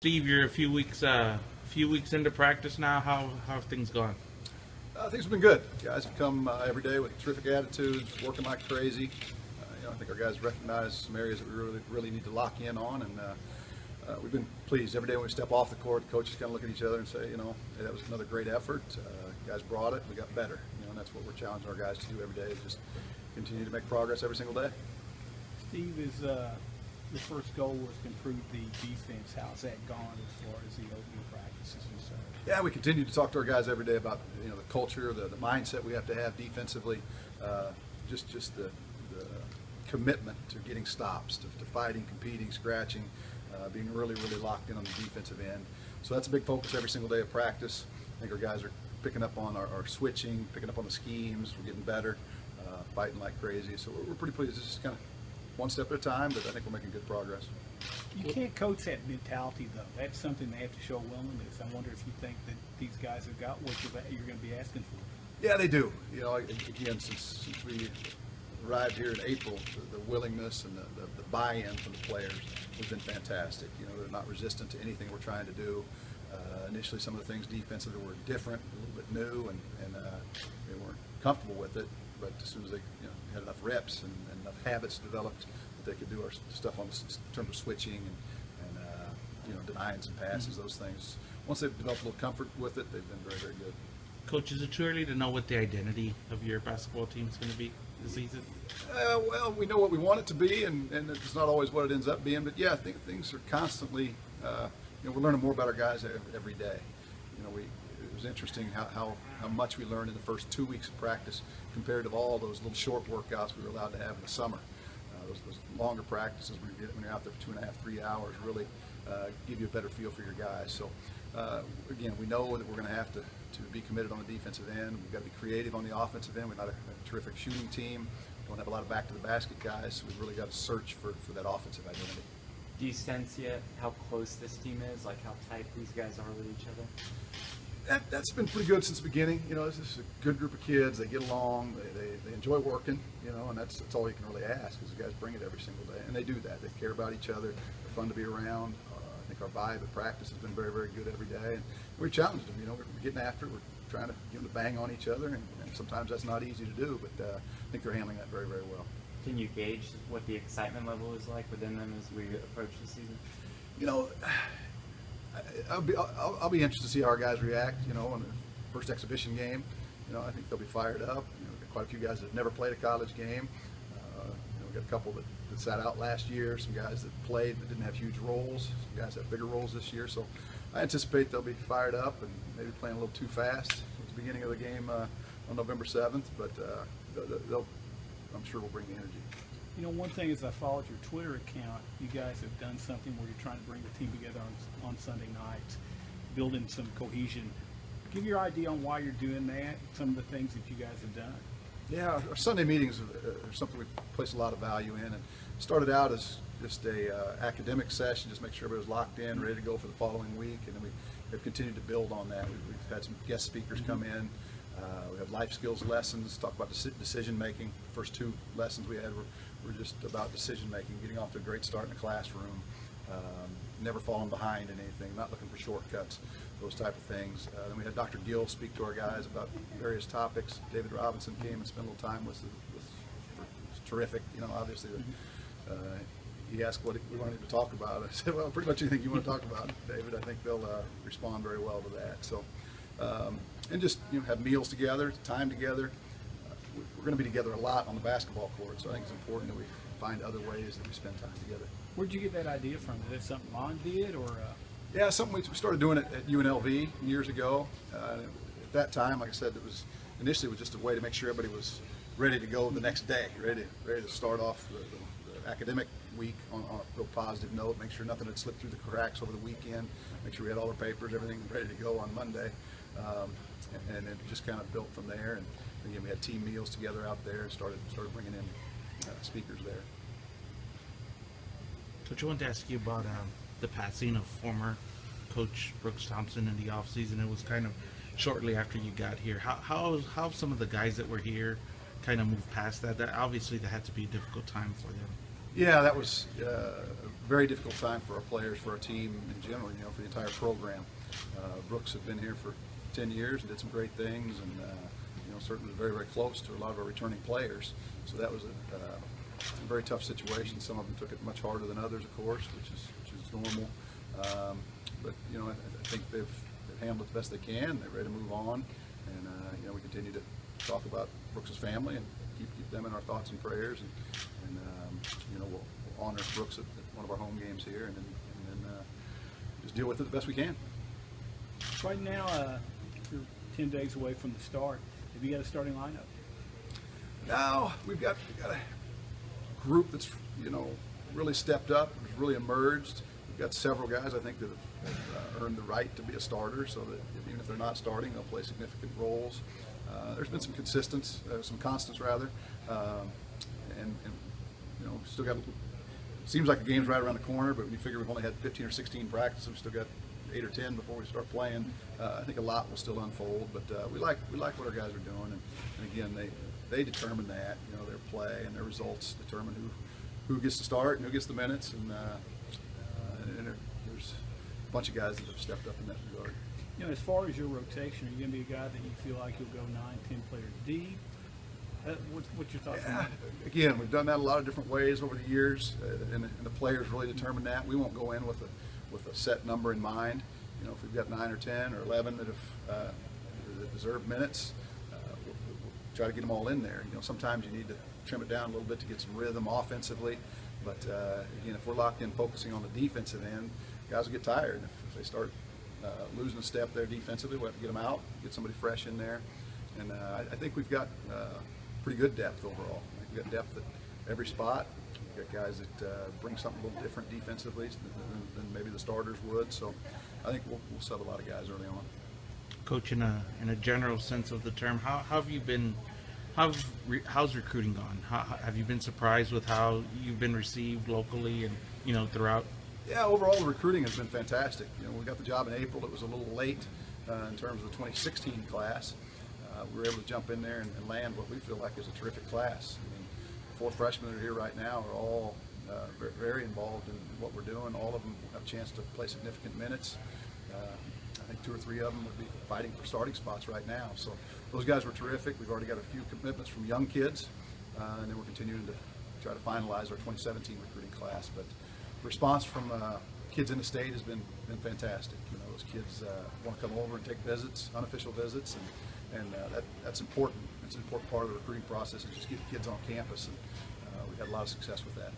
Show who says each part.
Speaker 1: Steve, you're a few weeks into practice now. How have things gone?
Speaker 2: Things have been good. Guys have come every day with terrific attitudes, working like crazy. I think our guys recognize some areas that we really need to lock in on, and we've been pleased. Every day when we step off the court, the coaches kind of look at each other and say, hey, that was another great effort. Guys brought it. We got better. And that's what we're challenging our guys to do every day, is just continue to make progress every single day.
Speaker 3: Steve, the first goal was to improve the defense. How's that gone as far as the opening practices and so?
Speaker 2: Yeah, we continue to talk to our guys every day about the culture, the mindset we have to have defensively, just the commitment to getting stops, to fighting, competing, scratching, being really locked in on the defensive end. So that's a big focus every single day of practice. I think our guys are picking up on our switching, picking up on the schemes. We're getting better, fighting like crazy. So we're pretty pleased. This is kind of one step at a time, but I think we're making good progress.
Speaker 3: You can't coach that mentality, though. That's something they have to show willingness. I wonder if you think that these guys have got what you're going to be asking for.
Speaker 2: Yeah, they do. Again, since we arrived here in April, the willingness and the buy-in from the players has been fantastic. They're not resistant to anything we're trying to do. Initially, some of the things defensively were different, a little bit new, and they weren't comfortable with it. But as soon as they had enough reps and enough habits developed, that they could do our stuff in terms of switching and denying some passes, those things. Once they've developed a little comfort with it, they've been very good.
Speaker 1: Coach, is it too early to know what the identity of your basketball team is going to be this season?
Speaker 2: Well, we know what we want it to be, and it's not always what it ends up being. But yeah, I think things are constantly. We're learning more about our guys every day. It was interesting how much we learned in the first 2 weeks of practice compared to all those little short workouts we were allowed to have in the summer. Those longer practices when you're out there for 2.5, 3 hours really give you a better feel for your guys. So again, we know that we're going to have to be committed on the defensive end. We've got to be creative on the offensive end. We're not a terrific shooting team. Don't have a lot of back to the basket guys, so we've really got to search for that offensive identity.
Speaker 4: Do you sense yet how close this team is, like how tight these guys are with each other?
Speaker 2: That's been pretty good since the beginning. This is a good group of kids. They get along. They enjoy working. And that's all you can really ask, because the guys bring it every single day, and they do that. They care about each other. They're fun to be around. I think our vibe at practice has been very good every day, and we challenged them. We're getting after it. We're trying to get them to bang on each other, and sometimes that's not easy to do, but I think they're handling that very well.
Speaker 4: Can you gauge what the excitement level is like within them as we approach the season?
Speaker 2: I'll be interested to see how our guys react. In the first exhibition game, I think they'll be fired up. We've got quite a few guys that have never played a college game. We've got a couple that sat out last year. Some guys that played but didn't have huge roles. Some guys have bigger roles this year. So I anticipate they'll be fired up and maybe playing a little too fast at the beginning of the game on November 7th. But I'm sure we'll bring the energy.
Speaker 3: One thing is, I followed your Twitter account. You guys have done something where you're trying to bring the team together on Sunday nights, building some cohesion. Give your idea on why you're doing that, some of the things that you guys have done.
Speaker 2: Yeah, our Sunday meetings are something we place a lot of value in, and started out as just a academic session, just make sure everybody was locked in, ready to go for the following week, and then we've continued to build on that. We've had some guest speakers come in. We have life skills lessons, talk about decision making. The first 2 lessons we had were just about decision making, getting off to a great start in the classroom, never falling behind in anything, not looking for shortcuts, those type of things. Then we had Dr. Gill speak to our guys about various topics. David Robinson came and spent a little time with us. It was terrific. Obviously, he asked what we wanted to talk about. I said, well, pretty much anything you want to talk about, David. I think they'll respond very well to that. So, and just have meals together, time together. We're going to be together a lot on the basketball court, so I think it's important that we find other ways that we spend time together.
Speaker 3: Where'd you get that idea from? Is that something Lon did, or?
Speaker 2: Yeah, something we started doing it at UNLV years ago. At that time, like I said, initially it was just a way to make sure everybody was ready to go the next day, ready to start off the academic week on a real positive note, make sure nothing had slipped through the cracks over the weekend, make sure we had all our papers, everything ready to go on Monday. And it just kind of built from there. And again, we had team meals together out there and started bringing in speakers there.
Speaker 1: Coach, I wanted to ask you about the passing of former Coach Brooks Thompson in the offseason. It was kind of shortly after you got here. How some of the guys that were here kind of move past that? That obviously that had to be a difficult time for them.
Speaker 2: Yeah, that was a very difficult time for our players, for our team in general, for the entire program. Brooks had been here for 10 years and did some great things, and certainly very, very close to a lot of our returning players. So that was a very tough situation. Some of them took it much harder than others, of course, which is normal. But I think they've handled it the best they can. They're ready to move on, and we continue to talk about Brooks' family and keep them in our thoughts and prayers, and we'll honor Brooks at one of our home games here, and then just deal with it the best we can.
Speaker 3: Right now, you're 10 days away from the start. Have you got a starting lineup?
Speaker 2: No, we've got a group that's really stepped up, has really emerged. We've got several guys I think that have earned the right to be a starter, so that even if they're not starting, they'll play significant roles. There's been some constants rather, and still got. Seems like the game's right around the corner, but when you figure we've only had 15 or 16 practices, we've still got 8 or 10 before we start playing. I think a lot will still unfold, but we like what our guys are doing, and again, they determine that. Their play and their results determine who gets to start and who gets the minutes, and there's a bunch of guys that have stepped up in that regard.
Speaker 3: As far as your rotation, are you going to be a guy that you feel like you'll go 9, 10 players deep? What's your thoughts on that?
Speaker 2: Again, we've done that a lot of different ways over the years, and the players really determine that. We won't go in with a set number in mind. If we've got 9 or 10 or 11 that have that deserve minutes, we'll try to get them all in there. Sometimes you need to trim it down a little bit to get some rhythm offensively, but again, if we're locked in focusing on the defensive end, guys will get tired. If they start losing a step there defensively, we'll have to get them out, get somebody fresh in there, and I think we've got pretty good depth overall. We've got depth at every spot. We've got guys that bring something a little different defensively than maybe the starters would. So I think we'll sub a lot of guys early on.
Speaker 1: Coach, in a general sense of the term, how have you been? How's recruiting gone? Have you been surprised with how you've been received locally and throughout?
Speaker 2: Yeah, overall the recruiting has been fantastic. We got the job in April. It was a little late in terms of the 2016 class. We were able to jump in there and land what we feel like is a terrific class. I mean, 4 freshmen that are here right now are all very, very involved in what we're doing. All of them have a chance to play significant minutes. I think 2 or 3 of them would be fighting for starting spots right now. So those guys were terrific. We've already got a few commitments from young kids, and then we're continuing to try to finalize our 2017 recruiting class. But the response from kids in the state has been fantastic. Those kids want to come over and take visits, unofficial visits, and that's important. It's an important part of the recruiting process, is just get kids on campus, and we've had a lot of success with that.